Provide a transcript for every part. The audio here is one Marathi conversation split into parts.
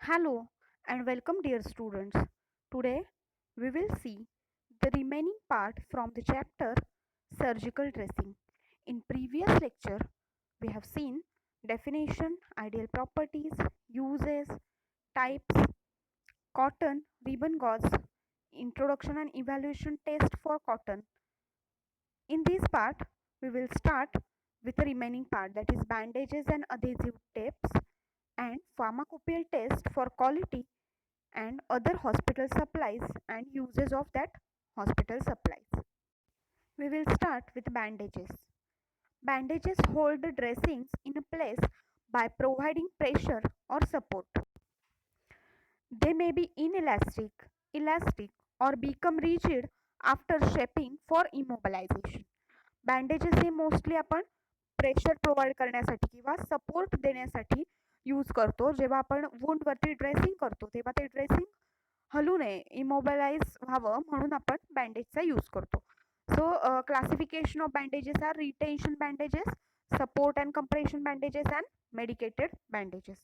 Hello and welcome, dear students. Today we will see the remaining part from the chapter Surgical Dressing. In previous lecture, we have seen definition, ideal properties, uses, types, cotton, ribbon gauze, introduction and evaluation test for cotton. In this part, we will start with the remaining part, that is bandages and adhesive tapes and pharmacopoeial test for quality and other hospital supplies and uses of that hospital supplies. We will start with bandages. Bandages hold the dressings in place by providing pressure or support. They may be inelastic, elastic, or become rigid after shaping for immobilization. Bandages हे मोस्टली आपण प्रेशर प्रोव्हाइड करण्यासाठी किंवा सपोर्ट देण्यासाठी यूज करतो. जेव्हा आपण वूंडवरती ड्रेसिंग करतो तेव्हा ते ड्रेसिंग हलू नये, इमोबिलाइज व्हावं म्हणून आपण बँडेजचा यूज करतो. So classification of bandages are retention bandages, support and compression bandages, and medicated bandages.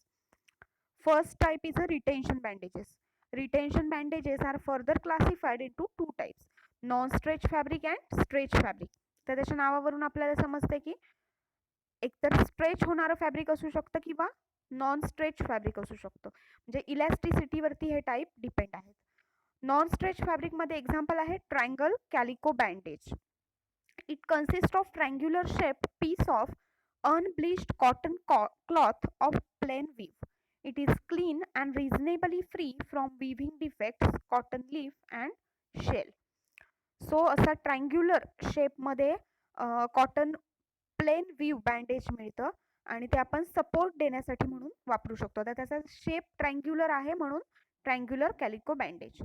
First type is a retention bandages. Retention bandages are further classified into two types, non-stretch fabric and stretch fabric. तर त्याच्या नावावरून आपल्याला समजते की एकतर स्ट्रेच होणारं फॅब्रिक असू शकतं किंवा नॉन स्ट्रेच फॅब्रिक असू शकतं. म्हणजे इलॅस्टिसिटीवरती हे टाईप डिपेंड आहेत. नॉन स्ट्रेच फॅब्रिकमध्ये एक्झाम्पल आहे triangle calico bandage. It consist of triangular shape piece of unbleached cotton cloth of plain weave. It is clean and reasonably free from weaving defects, cotton leaf and shell. So असा ट्रायंग्युलर शेपमध्ये कॉटन प्लेन व्ह्यू बँडेज मिळतं आणि ते आपण सपोर्ट देण्यासाठी म्हणून वापरू शकतो. तर त्याचा शेप ट्रायंग्युलर आहे म्हणून ट्रायंग्युलर कॅलिको बँडेज.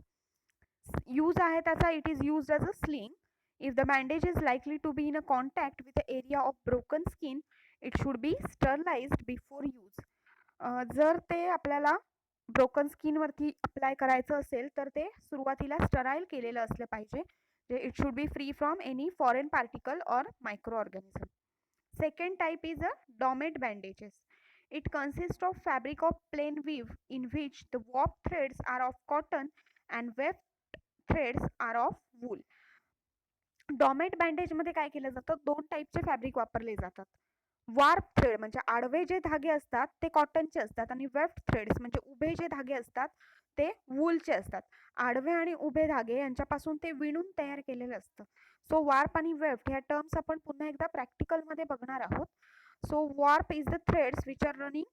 यूज आहे त्याचा, it is used as a sling. If the bandage is likely to be in a contact with the area of broken skin, it should be sterilised before use. जर ते आपल्याला ब्रोकन स्किनवरती अप्लाय करायचं असेल तर ते सुरुवातीला स्टराईल केलेलं असलं पाहिजे. It should be free from any foreign particle or microorganism. Second type is a domet bandages. It consists of fabric of plain weave in which the warp threads are of cotton and weft threads are of wool. Domette bandage मध्ये काय केलं जातं, दोन टाईपचे फॅब्रिक वापरले जातात. वार्प थ्रेड म्हणजे आडवे जे धागे असतात ते कॉटनचे असतात आणि वेफ्ट थ्रेड्स म्हणजे उभे जे धागे असतात ते वूलचे असतात. आडवे आणि उभे धागे यांच्यापासून ते विणून तयार केलेलं असतं. सो वार्प आणि वेफ्ट ह्या टर्म्स आपण पुन्हा एकदा प्रॅक्टिकलमध्ये बघणार आहोत. So warp is the threads which are running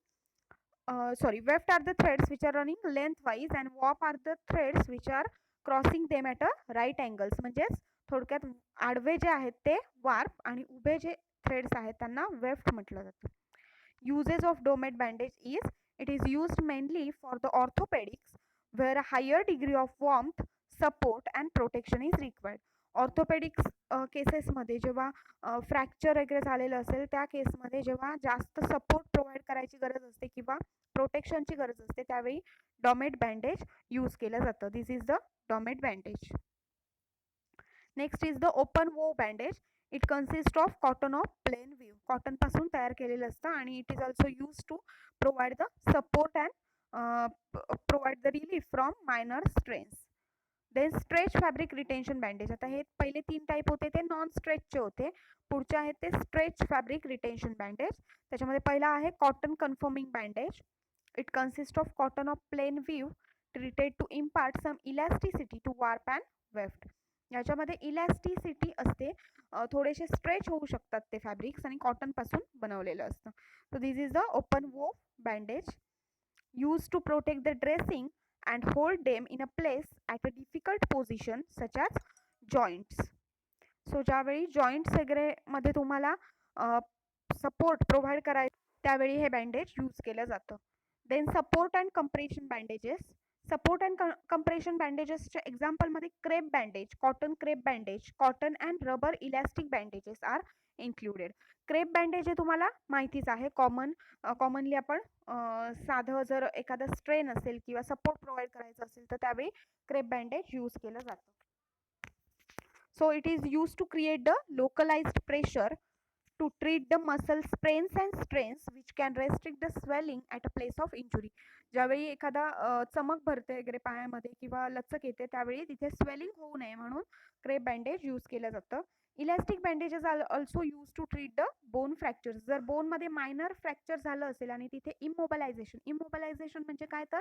weft are the threads which are running lengthwise and warp are the threads which are crossing them at a right angles. म्हणजेच थोडक्यात आडवे जे आहेत ते वार्प आणि उभे जे थ्रेड्स आहेत त्यांना वेफ्ट म्हटलं जातं. Uses of domet bandage is, it is used mainly for the orthopedics where a higher degree of warmth, support and protection is required. Orthopaedics केसेसमध्ये जेव्हा फ्रॅक्चर वगैरे झालेलं असेल त्या केसमध्ये जेव्हा जास्त सपोर्ट प्रोव्हाइड करायची गरज असते किंवा प्रोटेक्शनची गरज असते त्यावेळी डॉमेट बँडेज यूज केलं जातं. This is the domette bandage. Next is the open wove bandage. It consist of cotton of plain weave. Cotton पासून तयार केलेलं असतं आणि it is also use to provide the support and provide the relief from minor strains. Then stretch fabric retention bandage. आता हे पहिले तीन टाईप होते ते नॉन स्ट्रेचचे होते, पुढचे आहेत ते स्ट्रेच फॅब्रिक रिटेन्शन बँडेज. त्याच्यामध्ये पहिला आहे cotton conforming bandage. It consist of cotton of plain view treated to impart some elasticity to warp and weft. याच्यामध्ये इलॅस्टिसिटी असते, थोडेसे स्ट्रेच होऊ शकतात ते फॅब्रिक्स आणि कॉटन पासून बनवलेलं असतं. So this is the open wove bandage use to protect the dressing and hold them in a place at a difficult position such as joints. So ज्यावेळी जॉईंट्स वगैरे मध्ये तुम्हाला सपोर्ट प्रोव्हाइड करायचं त्यावेळी हे बँडेज यूज केलं जातं. Then support and compression bandages. Support and compression बँडेजेसच्या एक्झाम्पलमध्ये crepe bandage, cotton crepe bandage, cotton and rubber elastic bandages are included. Crepe bandage हे तुम्हाला माहितीच आहे, कॉमनली आपण साधं जर एखादा स्ट्रेन असेल किंवा सपोर्ट प्रोव्हाइड करायचं असेल तर त्यावेळी क्रेप बँडेज यूज केलं जातं. So it is use to create the localised pressure to treat the muscle sprains and strains which can restrict the swelling at a place of injury. ज्यावेळी एखादा चमक भरते वगैरे पायामध्ये किंवा लचक येते त्यावेळी तिथे स्वेलिंग होऊ नये म्हणून क्रेप बँडेज यूज केलं जातं. Elastic bandages are also use to treat the bone fractures. जर बोनमध्ये मायनर फ्रॅक्चर झालं असेल आणि तिथे इमोबलायझेशन म्हणजे काय तर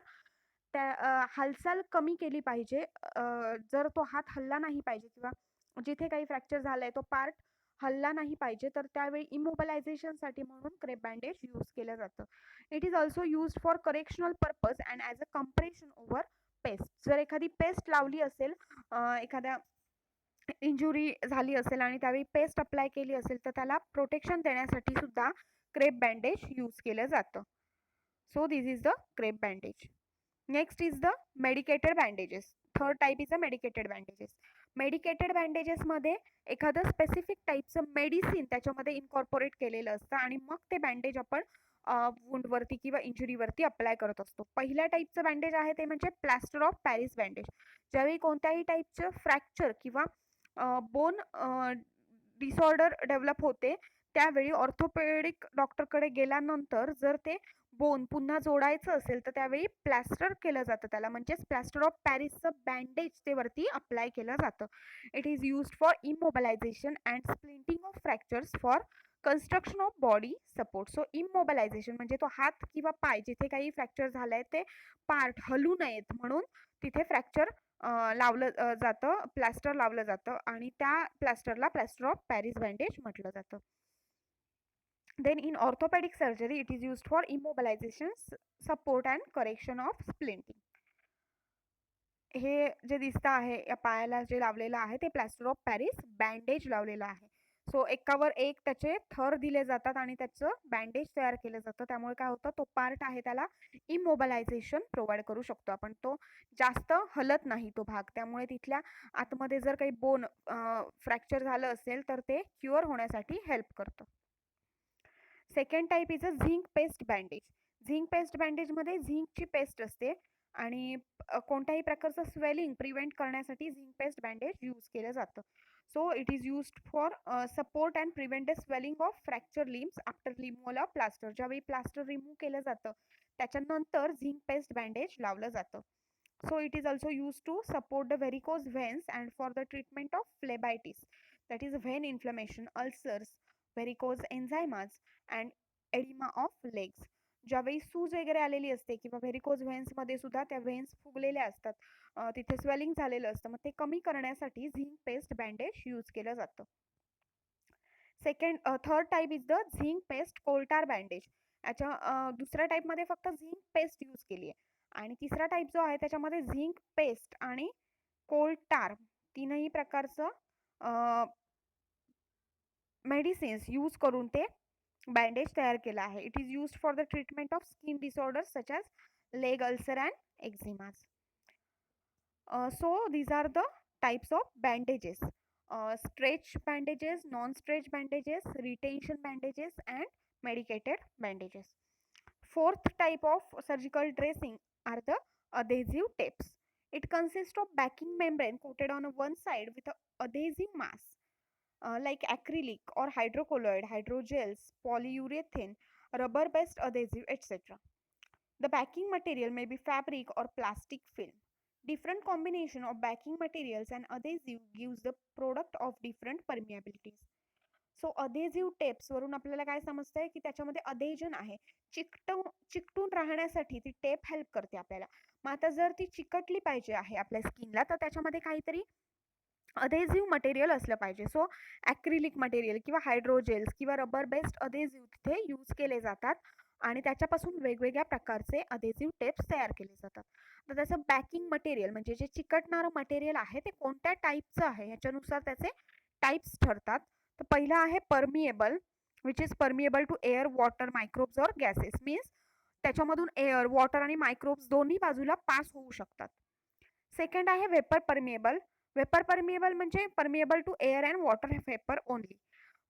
त्या हालचाल कमी केली पाहिजे. जर तो हात हलला नाही पाहिजे किंवा जिथे काही फ्रॅक्चर झालाय तो पार्ट हलला नाही पाहिजे तर त्यावेळी इमोबलायझेशनसाठी म्हणून क्रेप बँडेज यूज केलं जातं. It is also use for correctional purpose and as a compression over paste. जर एखादी पेस्ट लावली असेल, एखाद्या इंजुरी झाली असेल आणि त्यावेळी पेस्ट अप्लाय केली असेल तर त्याला प्रोटेक्शन देण्यासाठी सुद्धा क्रेप बँडेज यूज केलं जातं. So this is the crepe bandage. Next is the medicated bandages. Third type is the medicated bandages. Medicated बँडेजेसमध्ये एखादं स्पेसिफिक टाईपचं मेडिसिन त्याच्यामध्ये इन्कॉर्पोरेट केलेलं असतं आणि मग ते बँडेज आपण वुंडवरती किंवा इंजुरीवरती अप्लाय करत असतो. पहिल्या टाईपचं बँडेज आहे ते म्हणजे प्लास्टर ऑफ पॅरिस बँडेज. ज्यावेळी कोणत्याही टाईपचं फ्रॅक्चर किंवा बोन डिसऑर्डर डेव्हलप होते त्यावेळी ऑर्थोपेडिक डॉक्टरकडे गेल्यानंतर जर ते बोन पुन्हा जोडायचं असेल तर त्यावेळी प्लॅस्टर केलं जातं त्याला, म्हणजेच प्लॅस्टर ऑफ पॅरिसचं बँडेज ते वरती अप्लाय केलं जातं. It is used for immobilization and splinting of fractures for construction of body support. So immobilization म्हणजे तो हात किंवा पाय जिथे काही फ्रॅक्चर झालंय ते पार्ट हलू नयेत म्हणून तिथे फ्रॅक्चर लावलं जातं, प्लॅस्टर लावलं जातं आणि त्या प्लॅस्टरला प्लॅस्टर ऑफ पॅरिस बँडेज म्हटलं जातं. Then in orthopedic surgery, it is used for immobilization, support and correction of splinting. हे जे दिसतं आहे या पायाला जे लावलेलं आहे ते प्लॅस्टर ऑफ पॅरिस बँडेज लावलेलं आहे. सो एकावर एक त्याचे थर दिले जातात आणि त्याचं बँडेज तयार केलं जातं. त्यामुळे काय होतं, तो पार्ट आहे त्याला इमोबलायझेशन प्रोव्हाइड करू शकतो आपण. तो जास्त हलत नाही तो भाग, त्यामुळे तिथल्या आतमध्ये जर काही बोन फ्रॅक्चर झालं असेल तर ते क्युअर होण्यासाठी हेल्प करतं. Second type is a zinc paste bandage. Zinc paste बँडेजमध्ये झिंकची पेस्ट असते आणि कोणत्याही प्रकारचं स्वेलिंग प्रिव्हेंट करण्यासाठी झिंक पेस्ट बँडेज यूज केलं जातं. So it is used for support and prevent the swelling of fracture limbs after removal of plaster. ज्यावेळी प्लास्टर रिमूव्ह केलं जातं त्याच्यानंतर झिंक पेस्ट बँडेज लावलं जातं. So it is also used to support the varicose veins and for the treatment of phlebitis, that is vein inflammation, ulcers, varicose enzymas and edema of legs. ज्यावेळी सूज वगैरे आलेली असते किंवा व्हेरिकोज व्हेन्समध्ये सुद्धा त्या व्हेन्स फुगलेल्या असतात, तिथे स्वेलिंग झालेलं असतं, मग ते कमी करण्यासाठी झिंक पेस्ट बँडेज यूज केलं जातं. Third type is the zinc paste coal tar bandage. याच्या दुसऱ्या टाईपमध्ये फक्त झिंक पेस्ट यूज केली आहे आणि तिसरा टाईप जो आहे त्याच्यामध्ये झिंक पेस्ट आणि कोल्टार तीनही प्रकारचं मेडिसिन्स यूज करून ते बँडेज तयार केला आहे. It is used for the treatment of skin disorders such as leg ulcer and eczemas. So these are the types of bandages: stretch bandages, non-stretch bandages, retention bandages and medicated bandages. Fourth type of surgical dressing are the adhesive tapes. It consists of backing membrane coated on one side with a adhesive mass like acrylic or hydrocolloid, hydrogels, polyurethane, rubber-based adhesive, etc. The backing material may be fabric or plastic film. Different combination of backing materials and adhesive gives the product of different permeabilities. So adhesive tapes वरून आपल्याला काय समजतंय की त्याच्यामध्ये अधेजन आहे, चिकटून राहण्यासाठी ती टेप हेल्प करते आपल्याला. मग आता जर ती चिकटली पाहिजे आहे आपल्या स्किनला तर त्याच्यामध्ये काहीतरी अधेझिव्ह मटेरियल असलं पाहिजे. सो ॲक्रिलिक मटेरियल किंवा हायड्रोजेल्स किंवा रबर बेस्ड अधेझिव्ह तिथे यूज केले जातात आणि त्याच्यापासून वेगवेगळ्या प्रकारचे अधेझिव्ह टेप्स तयार केले जातात. तर त्याचं बॅकिंग मटेरियल म्हणजे जे चिकटणारं मटेरियल आहे ते कोणत्या टाईपचं आहे ह्याच्यानुसार त्याचे टाईप्स ठरतात. तर पहिला आहे permeable, which is permeable to air, water, microbes or gases. Means त्याच्यामधून एअर, वॉटर आणि मायक्रोब्स दोन्ही बाजूला पास होऊ शकतात. सेकंड आहे वेपर परमिएबल. वेपर परमिएबल म्हणजे permeable to air and water vapour only,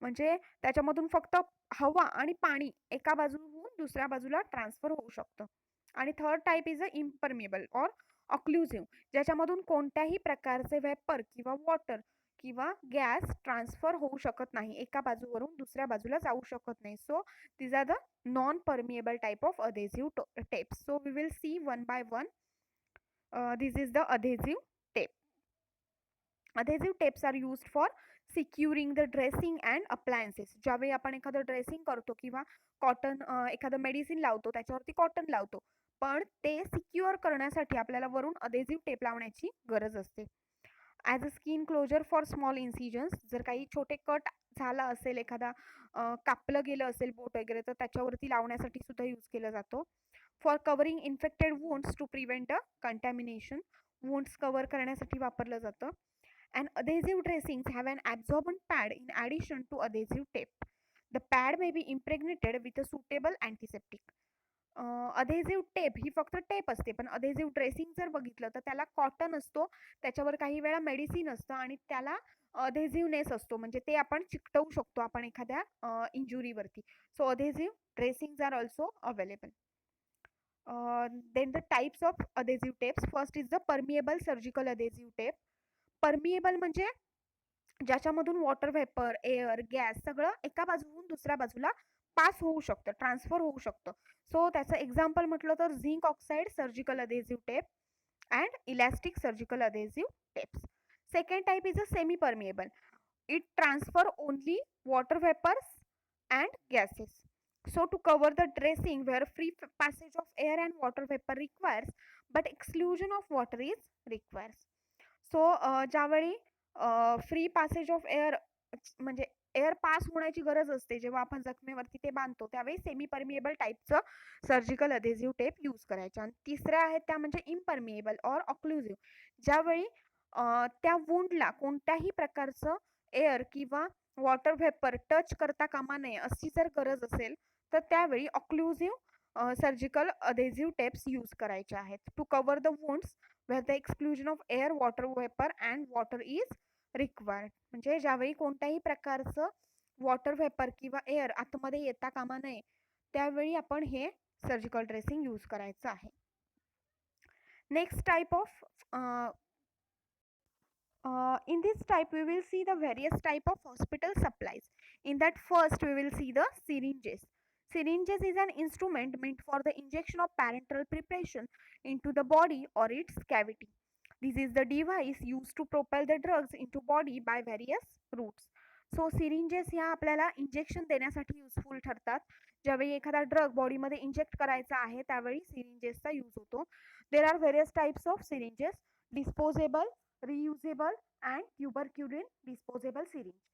म्हणजे त्याच्यामधून फक्त हवा आणि पाणी एका बाजूहून दुसऱ्या बाजूला ट्रान्सफर होऊ शकतं. आणि third type is a impermeable or occlusive, ज्याच्यामधून कोणत्याही प्रकारचे वेपर किंवा वॉटर किंवा गॅस ट्रान्सफर होऊ शकत नाही, एका बाजूवरून दुसऱ्या बाजूला जाऊ शकत नाही. So these are the non-permeable type of adhesive tapes. So we will see one by one. This is the adhesive tape. Adhesive tapes are used for securing the dressing and appliances. ज्यावेळी आपण एखादं ड्रेसिंग करतो किंवा कॉटन एखादं मेडिसिन लावतो त्याच्यावरती कॉटन लावतो, पण ते सिक्युअर करण्यासाठी आपल्याला वरून अधेसिव्ह टेप लावण्याची गरज असते. As a skin closure for small incisions, जर काही छोटे कट झाला असेल, एखादा कापलं गेलं असेल बोट वगैरे, तर त्याच्यावरती लावण्यासाठी सुद्धा यूज केलं जातो. For covering infected wounds to prevent a contamination, wounds cover करण्यासाठी वापरलं जातं. And adhesive dressings have an absorbent pad in addition to adhesive tape. The pad may be impregnated with a suitable antiseptic. Adhesive tape ही फक्त टेप असते, पण अधेझिव्ह ड्रेसिंग जर बघितलं तर त्याला कॉटन असतो, त्याच्यावर काही वेळा मेडिसिन असतं आणि त्याला अधेझिव्हनेस असतो, म्हणजे ते आपण चिकटवू शकतो आपण एखाद्या इंजुरीवरती. So adhesive dressings are also available. Then the types of adhesive tapes. First is the permeable surgical adhesive tape. Permeable म्हणजे ज्याच्यामधून वॉटर व्हेपर, एअर, गॅस सगळं एका बाजूहून दुसऱ्या बाजूला पास होऊ शकतं, ट्रान्सफर होऊ शकतं. सो त्याचं एक्झाम्पल म्हटलं तर zinc oxide surgical adhesive tape and elastic surgical adhesive tapes. Second type is a semi permeable. It transfer only water vapours and gases. So to cover the dressing where free passage of air and water vapor requires but exclusion of water is requires. So ज्यावेळी फ्री पॅसेज ऑफ एअर म्हणजे एअर पास होण्याची गरज असते जेव्हा आपण जखमेवरती ते बांधतो, त्यावेळी सेमी परमिएबल टाईपचं सर्जिकल अधेसिव्ह टेप यूज करायचं. आणि तिसऱ्या आहेत त्या म्हणजे इम्परमिएबल ऑर ऑक्लुझिव्ह. ज्यावेळी त्या वुंडला कोणत्याही प्रकारचं एअर किंवा वॉटर व्हेपर टच करता कामा नये अशी जर गरज असेल तर त्यावेळी occlusive surgical adhesive tapes use करायचे आहेत to cover the wounds where the exclusion of air, water vapor and water is required. म्हणजे ज्यावेळी कोणत्याही प्रकारचं वॉटर व्हेपर किंवा एअर आतमध्ये येता कामा नये त्यावेळी आपण हे सर्जिकल ड्रेसिंग यूज करायचं आहे. Next type of in this type we will see the various type of hospital supplies. In that first we will see the syringes. Syringes is an instrument meant for the injection of parenteral preparation into the body or its cavity. This is the device used to propel the drugs into body by various routes. So syringes ह्या आपल्याला इंजेक्शन देण्यासाठी युजफुल ठरतात. ज्यावेळी एखादा ड्रग बॉडीमध्ये इंजेक्ट करायचा आहे त्यावेळी सिरिंजेसचा यूज होतो. There are various types of syringes, disposable, reusable and tuberculin disposable syringe.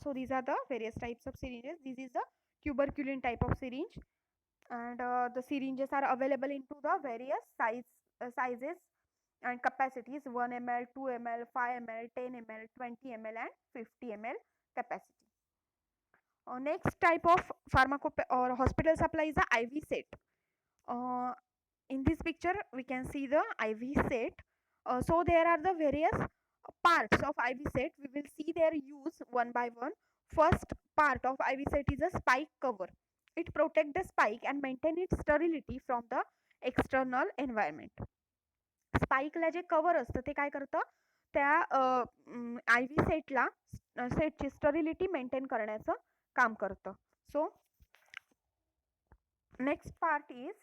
So these are the various types of syringes. This is the tuberculin type of syringe and the syringes are available into the various sizes and capacities: 1 ml, 2 ml, 5 ml, 10 ml, 20 ml and 50 ml capacity. Next type of pharmaco or hospital supply is the IV set. In this picture we can see the IV set. So there are the various parts of IV set. We will see their use one by one. First part of IV set is a spike cover. It protects the spike and maintain its sterility from the external environment. Spike ला जे कवर असतं ते काय करतं, त्या IV सेटला सेटची स्टरिलिटी मेंटेन करण्याचं काम करतं. So next part is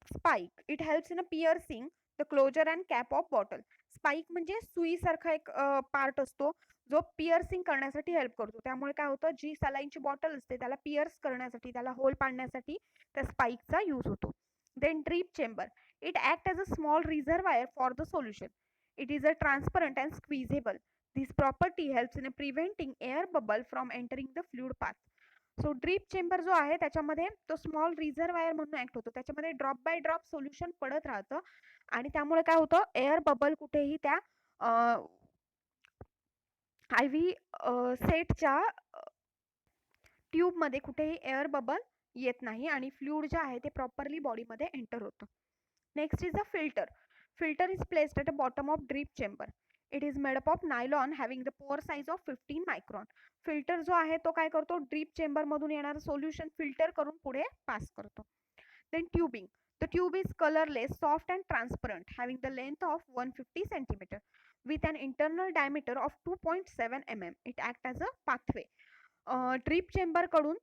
spike. It helps in piercing the closure and cap of bottle. Spike म्हणजे सुईसारखा एक पार्ट असतो जो पिअर्सिंग करण्यासाठी हेल्प करतो. त्यामुळे काय होतं, जी सलाईनची बॉटल असते त्याला पिअर्स करण्यासाठी, त्याला होल पाडण्यासाठी त्या स्पाइकचा यूज होतो. Then drip chamber. It act as a small reservoir for the solution. It is a transparent and squeezable. This property helps in preventing air bubble from entering the fluid path. So drip chamber जो आहे त्याच्यामध्ये तो स्मॉल रिझर्वायर म्हणून ऍक्ट होतो. त्याच्यामध्ये ड्रॉप बाय ड्रॉप सोल्युशन पडत राहतं आणि त्यामुळे काय होतं, एअर बबल कुठेही त्या IV सेटच्या ट्यूबमध्ये कुठेही एअर बबल येत नाही आणि फ्लुइड जे आहे ते प्रॉपरली बॉडीमध्ये एंटर होतं. Next is a filter. Filter is placed at a bottom of drip chamber. It is made up of nylon having the pore size of 15 micron. Filter जो आहे तो काय करतो, ड्रीप चेंबर मधून येणारं सोल्युशन फिल्टर करून पुढे पास करतो. Then tubing. The tube is colorless, soft and transparent, having the length of 150 centimeter with an internal diameter of 2.7 mm. It acts as a pathway. Drip chamber कडून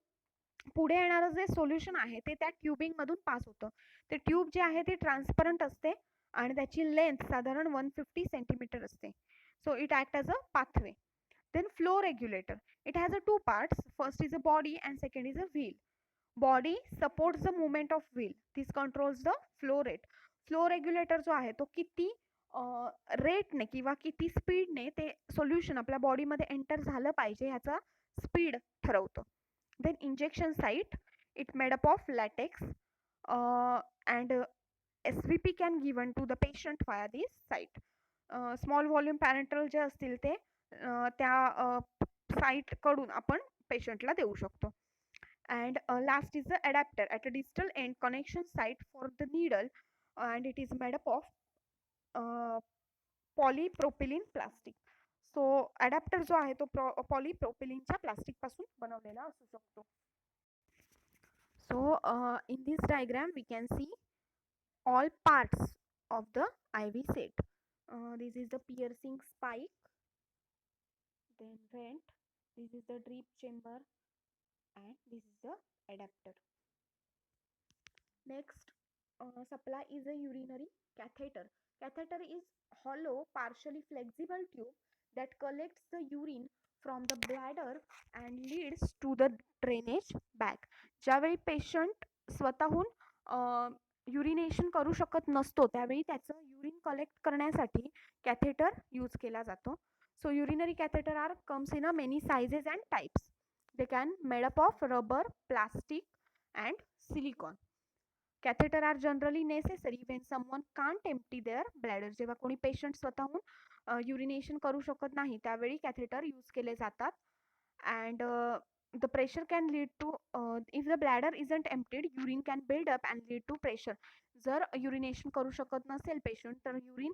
पुढे येणारं जे सोल्युशन आहे ते त्या ट्यूबिंग मधून पास होतं. ते ट्यूब जे आहे ते ट्रान्सपरंट असते आणि त्याची लेंथ साधारण 150 सेंटीमीटर असते. So it act as a pathway. Then flow regulator. It has a two parts. First is a body and second is a wheel. Body supports the movement of wheel. This controls the flow rate. Flow regulator जो आहे तो किती रेटने किंवा किती स्पीडने ते सोल्युशन आपल्या बॉडीमध्ये एंटर झालं पाहिजे ह्याचा स्पीड ठरवतो. Then injection site. It made up of latex and SVP can given to the patient via this site. Small volume parental जे असतील ते त्या साईट कडून आपण पेशंटला देऊ शकतो. And last is the adapter at a distal end connection site for the needle, and it is made up of polypropylene plastic. So adapter जो आहे तो पॉलीप्रोपिलिनच्या प्लास्टिक पासून बनवलेला असू शकतो. So in this diagram we can see all parts of the IV set. This is the piercing spike, then vent, this is the drip chamber, and this is the adapter. Next, supply is a urinary catheter. Catheter is hollow, partially flexible tube that collects the urine from the bladder and leads to the drainage bag. ज्यावेळी पेशंट स्वतःहून युरिनेशन करू शकत नसतो त्यावेळी त्याचं युरिन कलेक्ट करण्यासाठी कॅथेटर यूज केला जातो. So urinary catheter are comes in a many sizes and types. They can made up of rubber, plastic and silicone. Catheter are generally necessary when someone can't empty their bladder. जेव्हा कोणी पेशंट स्वतःहून युरिनेशन करू शकत नाही त्यावेळी कॅथेटर यूज केले जातात. And the pressure can lead to if the bladder isn't emptied, urine can build up and lead to pressure. जर युरिनेशन करू शकत नसेल पेशंट तर युरिन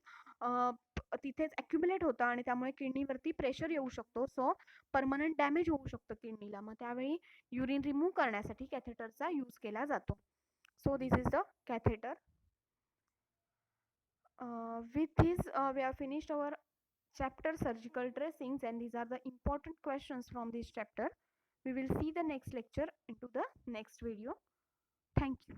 तिथेच ॲक्युमुलेट होतं आणि त्यामुळे किडनीवरती प्रेशर येऊ शकतो. सो परमनंट डॅमेज होऊ शकतं किडनीला. मग त्यावेळी युरिन रिमूव्ह करण्यासाठी कॅथेटरचा यूज केला जातो. So this is the catheter. With this we have finished our chapter surgical dressings, and these are the important questions from this chapter. We will see the next lecture into the next video. Thank you.